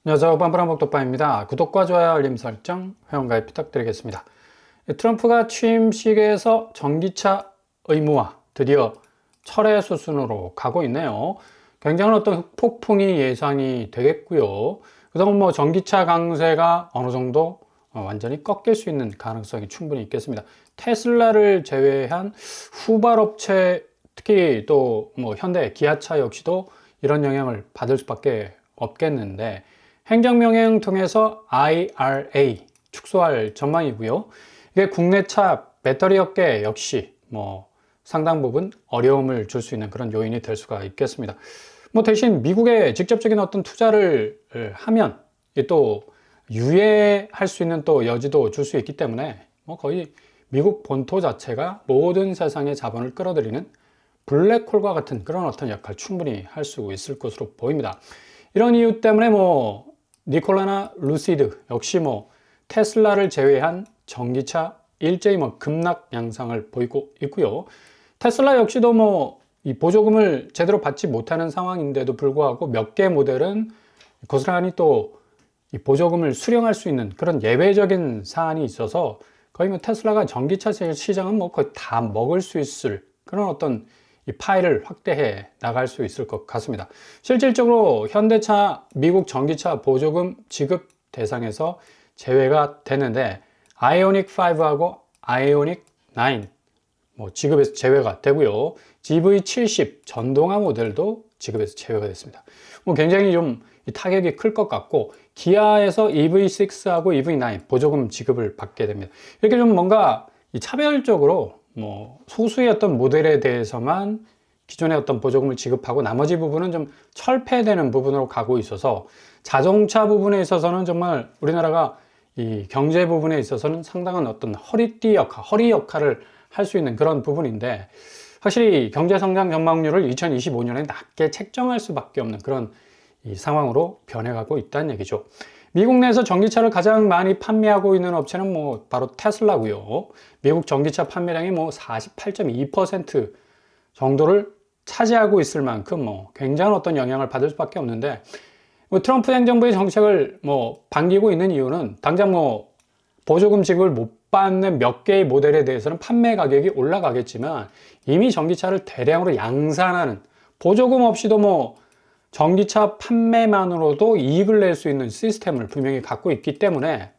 안녕하세요. 빰빠람복덕바입니다. 구독과 좋아요, 알림 설정, 회원가입 부탁드리겠습니다. 트럼프가 취임식에서 전기차 의무화 드디어 철회 수순으로 가고 있네요. 굉장한 어떤 폭풍이 예상이 되겠고요. 그동안 전기차 강세가 어느 정도 완전히 꺾일 수 있는 가능성이 충분히 있겠습니다. 테슬라를 제외한 후발업체, 특히 또 현대, 기아차 역시도 이런 영향을 받을 수밖에 없겠는데, 행정명령 통해서 IRA 축소할 전망이고요. 이게 국내차 배터리 업계 역시 상당 부분 어려움을 줄 수 있는 그런 요인이 될 수가 있겠습니다. 대신 미국에 직접적인 어떤 투자를 하면 또 유예할 수 있는 또 여지도 줄 수 있기 때문에 거의 미국 본토 자체가 모든 세상의 자본을 끌어들이는 블랙홀과 같은 그런 어떤 역할 충분히 할 수 있을 것으로 보입니다. 이런 이유 때문에 니콜라나 루시드 역시 테슬라를 제외한 전기차 일제히 급락 양상을 보이고 있고요. 테슬라 역시도 이 보조금을 제대로 받지 못하는 상황인데도 불구하고 몇 개 모델은 고스란히 또 이 보조금을 수령할 수 있는 그런 예외적인 사안이 있어서 거의 테슬라가 전기차 시장은 거의 다 먹을 수 있을 그런 어떤 이 파일을 확대해 나갈 수 있을 것 같습니다. 실질적으로 현대차 미국 전기차 보조금 지급 대상에서 제외가 되는데 아이오닉 5하고 아이오닉 9 지급에서 제외가 되고요. GV70 전동화 모델도 지급에서 제외가 됐습니다. 굉장히 좀 타격이 클 것 같고, 기아에서 EV6하고 EV9 보조금 지급을 받게 됩니다. 이렇게 좀 뭔가 차별적으로 소수의 어떤 모델에 대해서만 기존의 어떤 보조금을 지급하고 나머지 부분은 좀 철폐되는 부분으로 가고 있어서, 자동차 부분에 있어서는 정말 우리나라가 이 경제 부분에 있어서는 상당한 어떤 허리띠 역할, 허리 역할을 할 수 있는 그런 부분인데, 확실히 경제 성장 전망률을 2025년에 낮게 책정할 수밖에 없는 그런 이 상황으로 변해가고 있다는 얘기죠. 미국 내에서 전기차를 가장 많이 판매하고 있는 업체는 바로 테슬라고요. 미국 전기차 판매량이 48.2% 정도를 차지하고 있을 만큼 굉장한 어떤 영향을 받을 수밖에 없는데, 트럼프 행정부의 정책을 반기고 있는 이유는 당장 보조금 지급을 못 받는 몇 개의 모델에 대해서는 판매 가격이 올라가겠지만, 이미 전기차를 대량으로 양산하는, 보조금 없이도 전기차 판매만으로도 이익을 낼 수 있는 시스템을 분명히 갖고 있기 때문에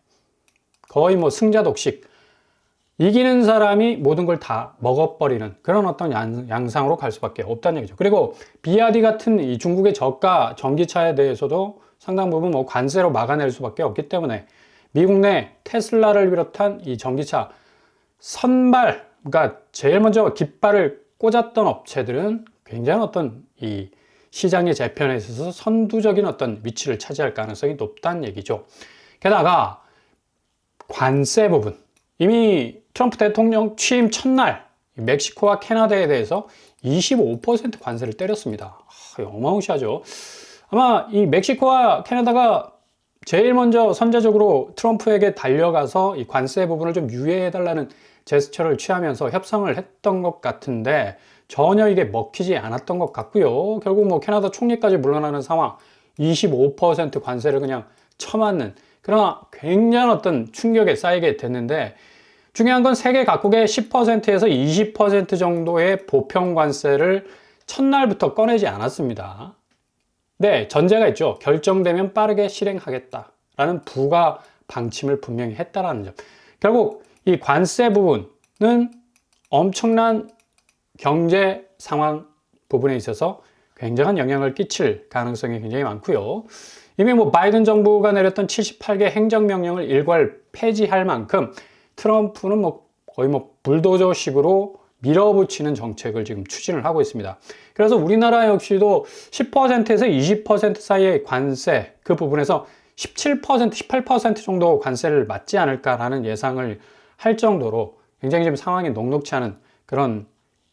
거의 승자 독식, 이기는 사람이 모든 걸 다 먹어버리는 그런 어떤 양상으로 갈 수밖에 없다는 얘기죠. 그리고 BYD 같은 이 중국의 저가 전기차에 대해서도 상당 부분 관세로 막아낼 수밖에 없기 때문에 미국 내 테슬라를 비롯한 이 전기차 선발, 그러니까 제일 먼저 깃발을 꽂았던 업체들은 굉장히 어떤 이 시장의 재편에 있어서 선두적인 어떤 위치를 차지할 가능성이 높다는 얘기죠. 게다가 관세 부분, 이미 트럼프 대통령 취임 첫날 멕시코와 캐나다에 대해서 25% 관세를 때렸습니다. 어마무시하죠. 아마 이 멕시코와 캐나다가 제일 먼저 선제적으로 트럼프에게 달려가서 이 관세 부분을 좀 유예해달라는 제스처를 취하면서 협상을 했던 것 같은데, 전혀 이게 먹히지 않았던 것 같고요. 결국 캐나다 총리까지 물러나는 상황, 25% 관세를 그냥 쳐맞는, 그러나 굉장한 어떤 충격에 쌓이게 됐는데, 중요한 건 세계 각국의 10%에서 20% 정도의 보편 관세를 첫날부터 꺼내지 않았습니다. 네, 전제가 있죠. 결정되면 빠르게 실행하겠다라는 부가 방침을 분명히 했다라는 점. 결국 이 관세 부분은 엄청난 경제 상황 부분에 있어서 굉장한 영향을 끼칠 가능성이 굉장히 많고요. 이미 바이든 정부가 내렸던 78개 행정명령을 일괄 폐지할 만큼 트럼프는 거의 불도저식으로 밀어붙이는 정책을 지금 추진을 하고 있습니다. 그래서 우리나라 역시도 10%에서 20% 사이의 관세, 그 부분에서 17%, 18% 정도 관세를 맞지 않을까라는 예상을 할 정도로 굉장히 지금 상황이 녹록치 않은 그런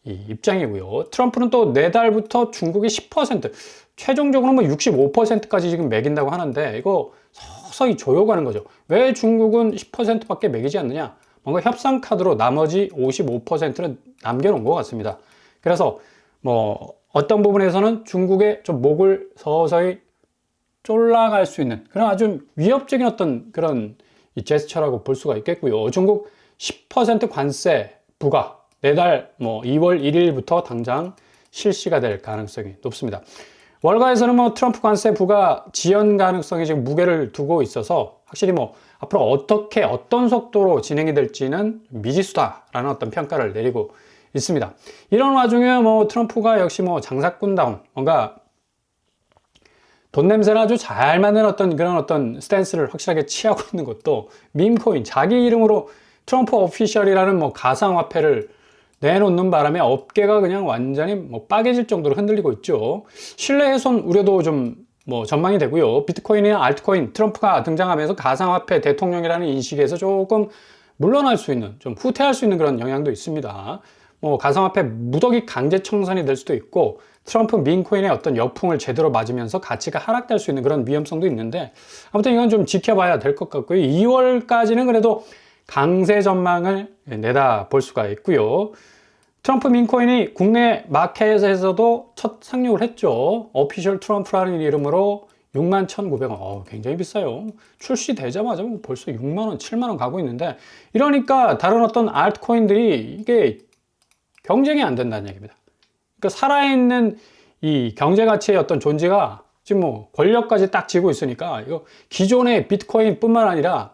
이 입장이고요. 트럼프는 또 내달부터 중국이 10%, 최종적으로 65%까지 지금 매긴다고 하는데, 이거 서서히 조여가는 거죠. 왜 중국은 10%밖에 매기지 않느냐? 뭔가 협상 카드로 나머지 55%는 남겨놓은 것 같습니다. 그래서 어떤 부분에서는 중국의 좀 목을 서서히 쫄라갈 수 있는 그런 아주 위협적인 어떤 그런 이 제스처라고 볼 수가 있겠고요. 중국 10% 관세 부과 내달 2월 1일부터 당장 실시가 될 가능성이 높습니다. 월가에서는 트럼프 관세 부과 지연 가능성이 지금 무게를 두고 있어서 확실히 앞으로 어떻게 어떤 속도로 진행이 될지는 미지수다라는 어떤 평가를 내리고 있습니다. 이런 와중에 트럼프가 역시 장사꾼다운 뭔가 돈 냄새를 아주 잘 맞는 그런 어떤 스탠스를 확실하게 취하고 있는 것도 밈코인, 자기 이름으로 트럼프 오피셜이라는 가상화폐를 내놓는 바람에 업계가 그냥 완전히 빠개질 정도로 흔들리고 있죠. 신뢰 훼손 우려도 좀 전망이 되고요. 비트코인이나 알트코인, 트럼프가 등장하면서 가상화폐 대통령이라는 인식에서 조금 물러날 수 있는, 좀 후퇴할 수 있는 그런 영향도 있습니다. 가상화폐 무더기 강제 청산이 될 수도 있고, 트럼프 민코인의 어떤 역풍을 제대로 맞으면서 가치가 하락될 수 있는 그런 위험성도 있는데, 아무튼 이건 좀 지켜봐야 될 것 같고요. 2월까지는 그래도 강세 전망을 내다볼 수가 있고요. 트럼프 민코인이 국내 마켓에서도 첫 상륙을 했죠. 오피셜 트럼프라는 이름으로 61,900원. 굉장히 비싸요. 출시되자마자 벌써 6만원, 7만원 가고 있는데, 이러니까 다른 어떤 알트코인들이 이게 경쟁이 안 된다는 얘기입니다. 그러니까 살아있는 이 경제 가치의 어떤 존재가 지금 권력까지 딱 쥐고 있으니까 이거 기존의 비트코인 뿐만 아니라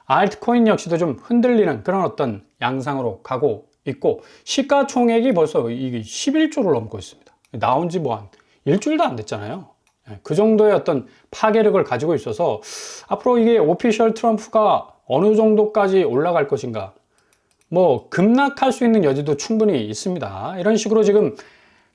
알트코인 역시도 좀 흔들리는 그런 어떤 양상으로 가고 있고, 시가총액이 벌써 이게 11조를 넘고 있습니다. 나온 지 한 일주일도 안 됐잖아요. 그 정도의 어떤 파괴력을 가지고 있어서 앞으로 이게 오피셜 트럼프가 어느 정도까지 올라갈 것인가, 급락할 수 있는 여지도 충분히 있습니다. 이런 식으로 지금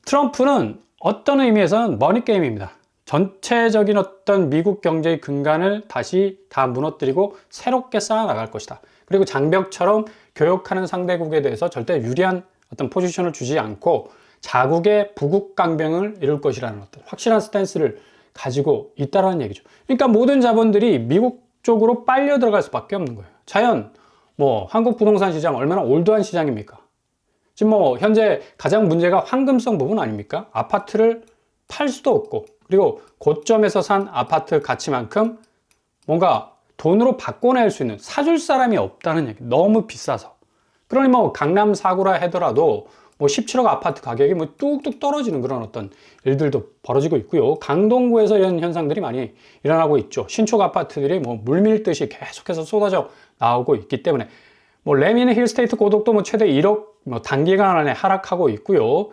트럼프는 어떤 의미에서는 머니게임입니다. 전체적인 어떤 미국 경제의 근간을 다시 다 무너뜨리고 새롭게 쌓아 나갈 것이다. 그리고 장벽처럼 교역하는 상대국에 대해서 절대 유리한 어떤 포지션을 주지 않고 자국의 부국 강병을 이룰 것이라는 어떤 확실한 스탠스를 가지고 있다는 얘기죠. 그러니까 모든 자본들이 미국 쪽으로 빨려 들어갈 수밖에 없는 거예요. 자연 한국 부동산 시장 얼마나 올드한 시장입니까? 지금 현재 가장 문제가 황금성 부분 아닙니까? 아파트를 팔 수도 없고, 그리고 고점에서 산 아파트 가치만큼 뭔가 돈으로 바꿔낼 수 있는, 사줄 사람이 없다는 얘기. 너무 비싸서. 그러니 강남 4구라 하더라도 17억 아파트 가격이 뚝뚝 떨어지는 그런 어떤 일들도 벌어지고 있고요. 강동구에서 이런 현상들이 많이 일어나고 있죠. 신축 아파트들이 물밀듯이 계속해서 쏟아져 나오고 있기 때문에 레미는 힐스테이트 고독도 최대 1억 단기간 안에 하락하고 있고요.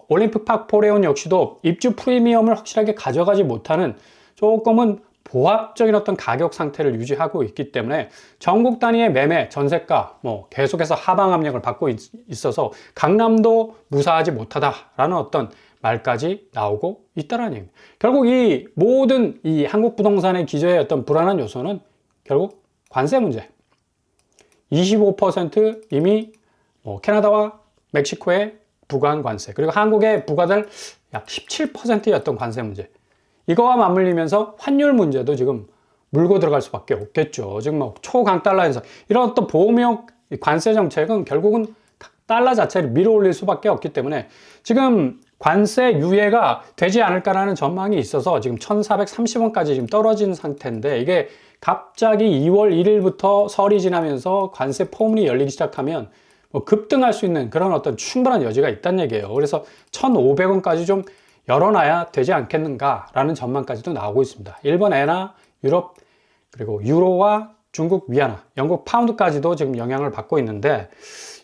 올림픽 파크 포레온 역시도 입주 프리미엄을 확실하게 가져가지 못하는 조금은 보합적인 어떤 가격 상태를 유지하고 있기 때문에 전국 단위의 매매, 전세가 계속해서 하방 압력을 받고 있어서 강남도 무사하지 못하다라는 어떤 말까지 나오고 있다는 얘기입니다. 결국 이 모든 이 한국 부동산의 기저의 어떤 불안한 요소는 결국 관세 문제. 25% 이미 캐나다와 멕시코의 부과한 관세, 그리고 한국에 부과될 약 17%였던 관세 문제, 이거와 맞물리면서 환율 문제도 지금 물고 들어갈 수밖에 없겠죠. 지금 초강달러에서 이런 어떤 보호명 관세 정책은 결국은 달러 자체를 밀어 올릴 수밖에 없기 때문에 지금 관세 유예가 되지 않을까라는 전망이 있어서 지금 1,430원까지 지금 떨어진 상태인데, 이게 갑자기 2월 1일부터 설이 지나면서 관세 포문이 열리기 시작하면 급등할 수 있는 그런 어떤 충분한 여지가 있다는 얘기예요. 그래서 1,500원까지 좀 열어놔야 되지 않겠는가라는 전망까지도 나오고 있습니다. 일본 엔화, 유럽, 그리고 유로와 중국 위안화, 영국 파운드까지도 지금 영향을 받고 있는데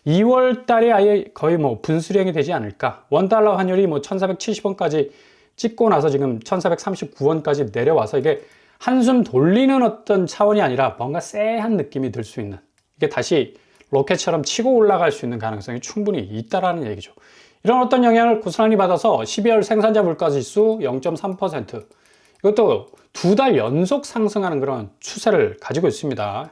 2월 달에 아예 거의 분수령이 되지 않을까. 원달러 환율이 1,470원까지 찍고 나서 지금 1,439원까지 내려와서 이게 한숨 돌리는 어떤 차원이 아니라 뭔가 쎄한 느낌이 들 수 있는, 이게 다시 로켓처럼 치고 올라갈 수 있는 가능성이 충분히 있다라는 얘기죠. 이런 어떤 영향을 고스란히 받아서 12월 생산자 물가지수 0.3%, 이것도 2달 연속 상승하는 그런 추세를 가지고 있습니다.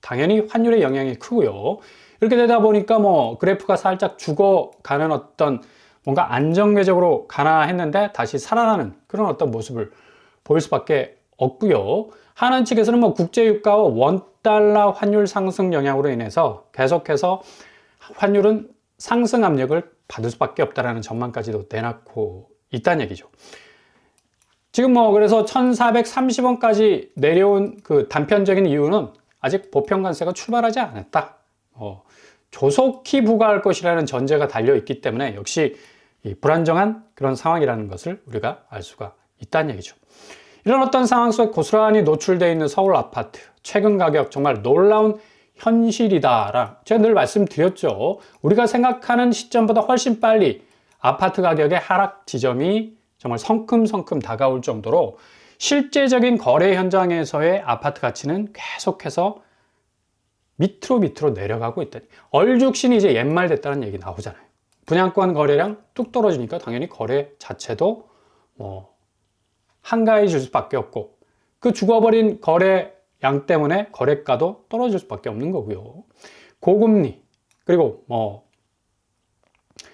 당연히 환율의 영향이 크고요. 이렇게 되다 보니까 그래프가 살짝 죽어가는 어떤 뭔가 안정매적으로 가나 했는데 다시 살아나는 그런 어떤 모습을 보일 수밖에 없고요. 하는 측에서는 국제유가와 원달러 환율 상승 영향으로 인해서 계속해서 환율은 상승 압력을 받을 수밖에 없다라는 전망까지도 내놓고 있다는 얘기죠. 지금 뭐 그래서 1,430원까지 내려온 그 단편적인 이유는 아직 보편관세가 출발하지 않았다. 조속히 부과할 것이라는 전제가 달려 있기 때문에 역시 이 불안정한 그런 상황이라는 것을 우리가 알 수가 있다는 얘기죠. 이런 어떤 상황 속에 고스란히 노출되어 있는 서울 아파트, 최근 가격 정말 놀라운 현실이다. 제가 늘 말씀드렸죠. 우리가 생각하는 시점보다 훨씬 빨리 아파트 가격의 하락 지점이 정말 성큼성큼 다가올 정도로 실제적인 거래 현장에서의 아파트 가치는 계속해서 밑으로 내려가고 있다. 얼죽신이 이제 옛말 됐다는 얘기 나오잖아요. 분양권 거래량 뚝 떨어지니까 당연히 거래 자체도 한가해질 수밖에 없고, 그 죽어버린 거래량 때문에 거래가도 떨어질 수밖에 없는 거고요. 고금리, 그리고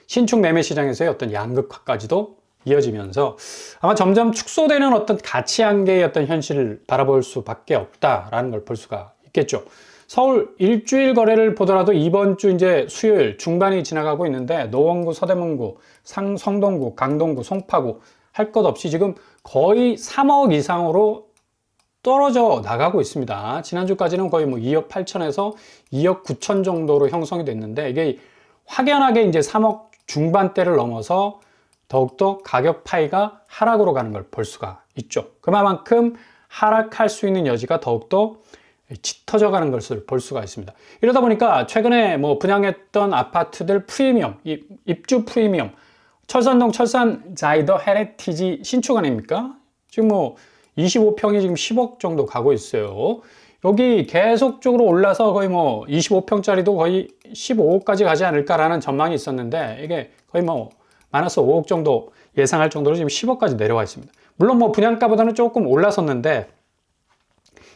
신축 매매 시장에서의 어떤 양극화까지도 이어지면서 아마 점점 축소되는 어떤 가치 한계의 어떤 현실을 바라볼 수밖에 없다라는 걸 볼 수가 있겠죠. 서울 일주일 거래를 보더라도 이번 주 이제 수요일 중반이 지나가고 있는데 노원구, 서대문구, 성동구, 강동구, 송파구 할 것 없이 지금 거의 3억 이상으로 떨어져 나가고 있습니다. 지난주까지는 거의 2억 8천에서 2억 9천 정도로 형성이 됐는데 이게 확연하게 이제 3억 중반대를 넘어서 더욱더 가격 파이가 하락으로 가는 걸 볼 수가 있죠. 그만큼 하락할 수 있는 여지가 더욱더 짙어져 가는 것을 볼 수가 있습니다. 이러다 보니까 최근에 분양했던 아파트들 프리미엄, 입주 프리미엄, 철산동 철산 자이더 헤리티지 신축 아닙니까? 지금 25평이 지금 10억 정도 가고 있어요. 여기 계속적으로 올라서 거의 25평짜리도 거의 15억까지 가지 않을까라는 전망이 있었는데 이게 거의 마이너스 5억 정도 예상할 정도로 지금 10억까지 내려와 있습니다. 물론 분양가보다는 조금 올랐었는데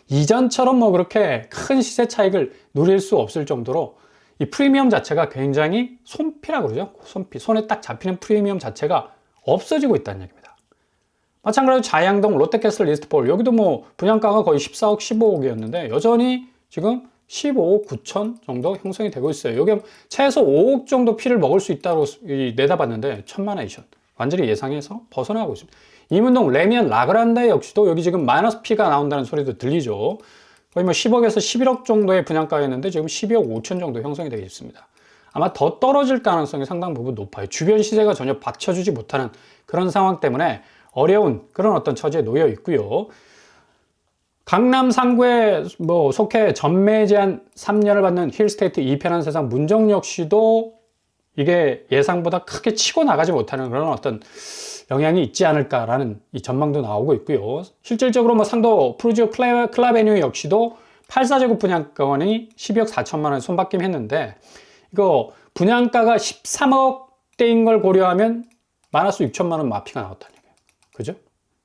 이전처럼 그렇게 큰 시세 차익을 누릴 수 없을 정도로 이 프리미엄 자체가 굉장히 손피라고 그러죠. 손에 딱 잡히는 프리미엄 자체가 없어지고 있다는 얘기입니다. 마찬가지로 자양동 롯데캐슬 리스트볼, 여기도 분양가가 거의 14억, 15억이었는데 여전히 지금 15억 9천 정도 형성이 되고 있어요. 여기 최소 5억 정도 피를 먹을 수 있다고 내다봤는데 천만에이션, 완전히 예상에서 벗어나고 있습니다. 이문동 레미안 라그란데 역시도 여기 지금 마이너스 피가 나온다는 소리도 들리죠. 거의 10억에서 11억 정도의 분양가였는데 지금 12억 5천 정도 형성이 되어 있습니다. 아마 더 떨어질 가능성이 상당 부분 높아요. 주변 시세가 전혀 받쳐주지 못하는 그런 상황 때문에 어려운 그런 어떤 처지에 놓여 있고요. 강남 상구에 속해 전매 제한 3년을 받는 힐스테이트 2편한 세상 문정 역시도 이게 예상보다 크게 치고 나가지 못하는 그런 어떤 영향이 있지 않을까라는 이 전망도 나오고 있고요. 실질적으로 상도 프루지오 클라베뉴 역시도 84제곱 분양가원이 12억 4천만 원 손바뀜 했는데 이거 분양가가 13억대인 걸 고려하면 마이너스 6천만 원 마피가 나왔다는 얘기예요. 그죠?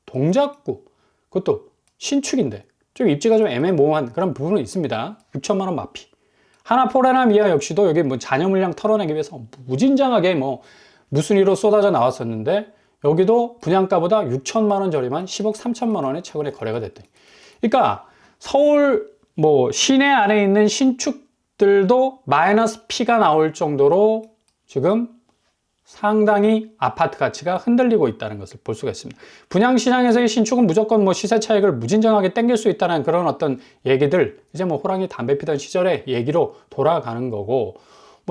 동작구, 그것도 신축인데 좀 입지가 좀 애매모호한 그런 부분은 있습니다. 6천만 원 마피. 하나포레나 미아 역시도 여기 잔여 물량 털어내기 위해서 무진장하게 무슨 일로 쏟아져 나왔었는데 여기도 분양가보다 6천만 원 저렴한 10억 3천만 원에 최근에 거래가 됐대. 그러니까 서울 시내 안에 있는 신축들도 마이너스 P가 나올 정도로 지금 상당히 아파트 가치가 흔들리고 있다는 것을 볼 수가 있습니다. 분양시장에서의 신축은 무조건 시세 차익을 무진장하게 땡길 수 있다는 그런 어떤 얘기들, 이제 호랑이 담배 피던 시절의 얘기로 돌아가는 거고,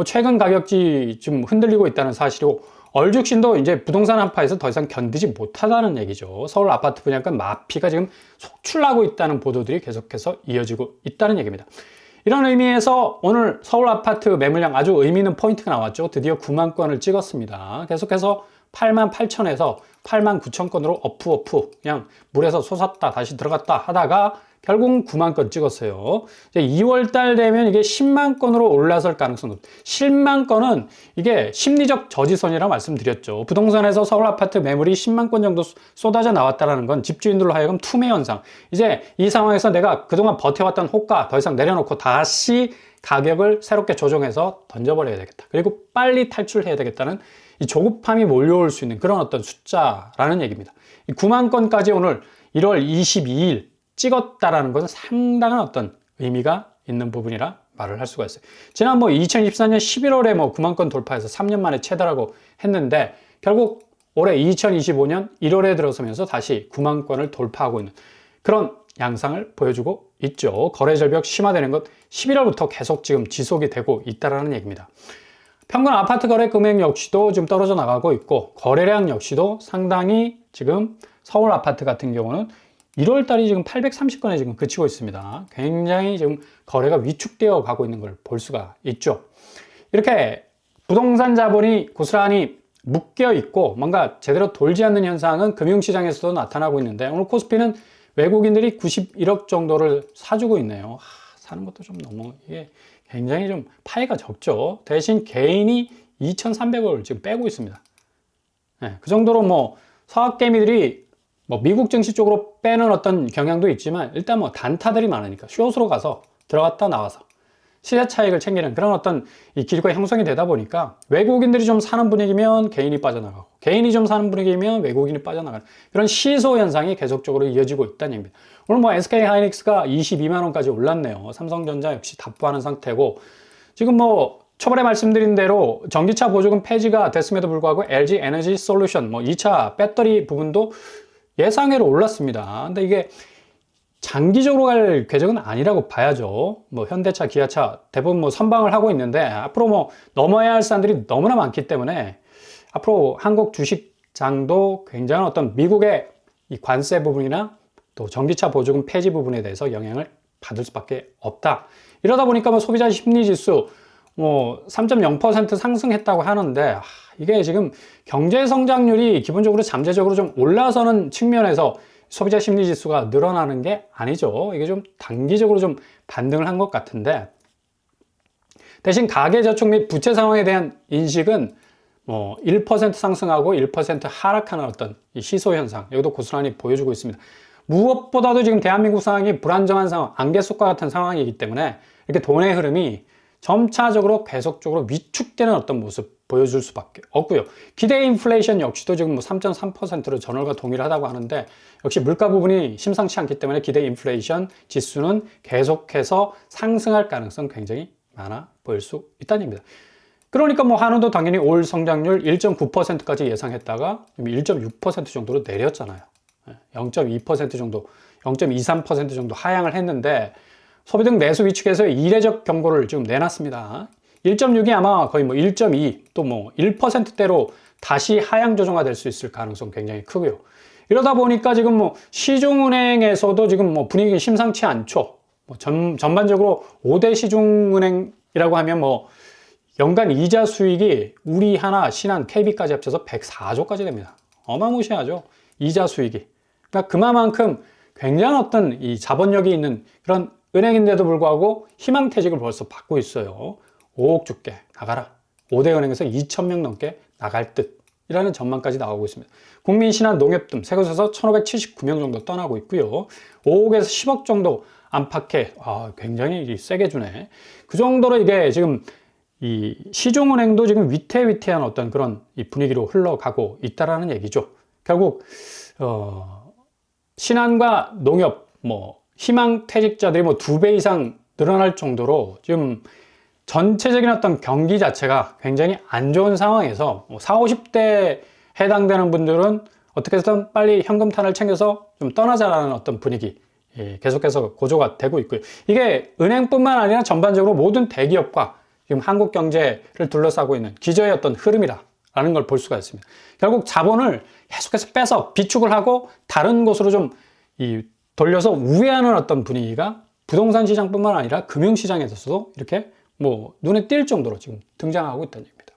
최근 가격지 좀 흔들리고 있다는 사실이고, 얼죽신도 이제 부동산 한파에서 더 이상 견디지 못하다는 얘기죠. 서울 아파트 분양가 마피가 지금 속출나고 있다는 보도들이 계속해서 이어지고 있다는 얘기입니다. 이런 의미에서 오늘 서울 아파트 매물량 아주 의미 있는 포인트가 나왔죠. 드디어 9만 건을 찍었습니다. 계속해서 8만 8천에서 8만 9천 건으로 어프 그냥 물에서 솟았다 다시 들어갔다 하다가 결국 9만 건 찍었어요. 이제 2월 달 되면 이게 10만 건으로 올라설 가능성도. 10만 건은 이게 심리적 저지선이라고 말씀드렸죠. 부동산에서 서울 아파트 매물이 10만 건 정도 쏟아져 나왔다는 건 집주인들로 하여금 투매 현상. 이제 이 상황에서 내가 그동안 버텨왔던 호가 더 이상 내려놓고 다시 가격을 새롭게 조정해서 던져버려야 되겠다. 그리고 빨리 탈출해야 되겠다는 이 조급함이 몰려올 수 있는 그런 어떤 숫자라는 얘기입니다. 이 9만 건까지 오늘 1월 22일 찍었다라는 것은 상당한 어떤 의미가 있는 부분이라 말을 할 수가 있어요. 지난 2024년 11월에 9만 건 돌파해서 3년 만에 최다라고 했는데 결국 올해 2025년 1월에 들어서면서 다시 9만 건을 돌파하고 있는 그런 양상을 보여주고 있죠. 거래 절벽 심화되는 것 11월부터 계속 지금 지속이 되고 있다는 얘기입니다. 평균 아파트 거래 금액 역시도 지금 떨어져 나가고 있고 거래량 역시도 상당히 지금 서울 아파트 같은 경우는 1월 달이 지금 830건에 지금 그치고 있습니다. 굉장히 지금 거래가 위축되어 가고 있는 걸 볼 수가 있죠. 이렇게 부동산 자본이 고스란히 묶여 있고 뭔가 제대로 돌지 않는 현상은 금융시장에서도 나타나고 있는데 오늘 코스피는 외국인들이 91억 정도를 사주고 있네요. 사는 것도 좀 너무 이게 굉장히 좀 파이가 적죠. 대신 개인이 2,300억을 지금 빼고 있습니다. 네, 그 정도로 뭐 서학개미들이 뭐 미국 증시 쪽으로 빼는 어떤 경향도 있지만 일단 뭐 단타들이 많으니까 숏으로 가서 들어갔다 나와서 시세 차익을 챙기는 그런 어떤 이 기류가 형성이 되다 보니까 외국인들이 좀 사는 분위기면 개인이 빠져나가고 개인이 좀 사는 분위기면 외국인이 빠져나가는 그런 시소 현상이 계속적으로 이어지고 있다는 얘기입니다. 오늘 뭐 SK 하이닉스가 22만 원까지 올랐네요. 삼성전자 역시 답보하는 상태고 지금 뭐 초반에 말씀드린 대로 전기차 보조금 폐지가 됐음에도 불구하고 LG 에너지 솔루션 뭐 2차 배터리 부분도 예상외로 올랐습니다. 근데 이게 장기적으로 갈 궤적은 아니라고 봐야죠. 뭐 현대차, 기아차 대부분 뭐 선방을 하고 있는데 앞으로 뭐 넘어야 할 산들이 너무나 많기 때문에 앞으로 한국 주식장도 굉장한 어떤 미국의 이 관세 부분이나 또 전기차 보조금 폐지 부분에 대해서 영향을 받을 수밖에 없다. 이러다 보니까 뭐 소비자 심리 지수 뭐 3.0% 상승했다고 하는데 이게 지금 경제 성장률이 기본적으로 잠재적으로 좀 올라서는 측면에서 소비자 심리 지수가 늘어나는 게 아니죠. 이게 좀 단기적으로 좀 반등을 한 것 같은데 대신 가계저축 및 부채 상황에 대한 인식은 뭐 1% 상승하고 1% 하락하는 어떤 이 시소 현상 여기도 고스란히 보여주고 있습니다. 무엇보다도 지금 대한민국 상황이 불안정한 상황, 안개 속과 같은 상황이기 때문에 이렇게 돈의 흐름이 점차적으로 계속적으로 위축되는 어떤 모습 보여줄 수밖에 없고요. 기대 인플레이션 역시도 지금 뭐 3.3%로 전월과 동일하다고 하는데 역시 물가 부분이 심상치 않기 때문에 기대 인플레이션 지수는 계속해서 상승할 가능성 굉장히 많아 보일 수 있다는 얘기입니다. 그러니까 뭐 한우도 당연히 올 성장률 1.9%까지 예상했다가 1.6% 정도로 내렸잖아요. 0.2% 정도, 0.23% 정도 하향을 했는데 소비 등 내수 위축에서의 이례적 경고를 지금 내놨습니다. 1.6이 아마 거의 뭐 1.2 또 뭐 1%대로 다시 하향 조정화 될 수 있을 가능성 굉장히 크고요. 이러다 보니까 지금 뭐 시중은행에서도 지금 뭐 분위기 심상치 않죠. 뭐 전반적으로 5대 시중은행이라고 하면 뭐 연간 이자 수익이 우리 하나, 신한, KB까지 합쳐서 104조까지 됩니다. 어마무시하죠. 이자 수익이. 그러니까 그만큼 굉장한 어떤 이 자본력이 있는 그런 은행인데도 불구하고 희망퇴직을 벌써 받고 있어요. 5억 줄게 나가라. 5대 은행에서 2,000명 넘게 나갈 듯이라는 전망까지 나오고 있습니다. 국민신한, 농협 등 세 곳에서 1,579명 정도 떠나고 있고요. 5억에서 10억 정도 안팎에 굉장히 세게 주네. 그 정도로 이게 지금 이 시중은행도 지금 위태위태한 어떤 그런 이 분위기로 흘러가고 있다라는 얘기죠. 결국 신한과 농협 뭐 희망퇴직자들이 뭐 2배 이상 늘어날 정도로 지금 전체적인 어떤 경기 자체가 굉장히 안 좋은 상황에서 40, 50대 해당되는 분들은 어떻게 해서든 빨리 현금탄을 챙겨서 좀 떠나자라는 어떤 분위기 계속해서 고조가 되고 있고요. 이게 은행뿐만 아니라 전반적으로 모든 대기업과 지금 한국 경제를 둘러싸고 있는 기저의 어떤 흐름이라는 걸 볼 수가 있습니다. 결국 자본을 계속해서 빼서 비축을 하고 다른 곳으로 좀 돌려서 우회하는 어떤 분위기가 부동산 시장뿐만 아니라 금융시장에서도 이렇게 뭐 눈에 띌 정도로 지금 등장하고 있다는 얘기입니다.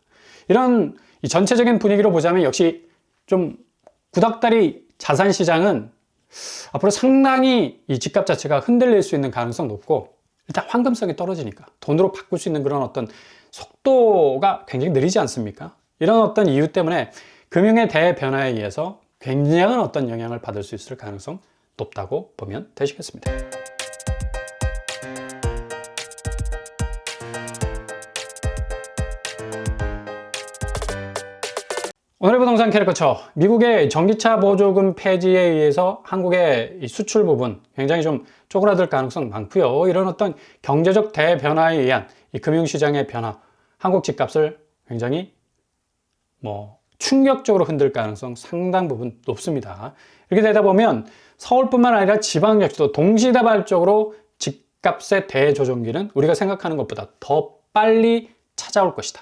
이런 이 전체적인 분위기로 보자면 역시 좀 구닥다리 자산 시장은 앞으로 상당히 이 집값 자체가 흔들릴 수 있는 가능성 높고 일단 황금성이 떨어지니까 돈으로 바꿀 수 있는 그런 어떤 속도가 굉장히 느리지 않습니까? 이런 어떤 이유 때문에 금융의 대변화에 의해서 굉장한 어떤 영향을 받을 수 있을 가능성 높다고 보면 되시겠습니다. 오늘의 부동산 캐릭터처 미국의 전기차 보조금 폐지에 의해서 한국의 이 수출 부분 굉장히 좀 쪼그라들 가능성 많고요. 이런 어떤 경제적 대변화에 의한 이 금융시장의 변화, 한국 집값을 굉장히 충격적으로 흔들 가능성 상당 부분 높습니다. 이렇게 되다 보면 서울뿐만 아니라 지방 역시도 동시다발적으로 집값의 대조정기는 우리가 생각하는 것보다 더 빨리 찾아올 것이다.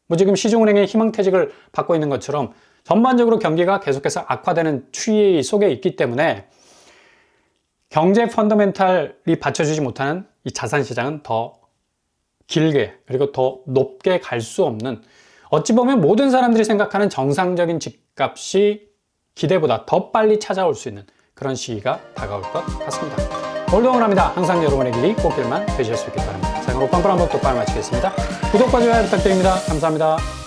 뭐 지금 시중은행의 희망퇴직을 받고 있는 것처럼 전반적으로 경기가 계속해서 악화되는 추이 속에 있기 때문에 경제 펀더멘탈이 받쳐주지 못하는 이 자산시장은 더 길게 그리고 더 높게 갈 수 없는, 어찌 보면 모든 사람들이 생각하는 정상적인 집값이 기대보다 더 빨리 찾아올 수 있는 그런 시기가 다가올 것 같습니다. 오늘도 응원합니다. 항상 여러분의 길이 꽃길만 되실 수 있길 바랍니다. 자, 그럼 빵빵 한번 똑바로 마치겠습니다. 구독과 좋아요 부탁드립니다. 감사합니다.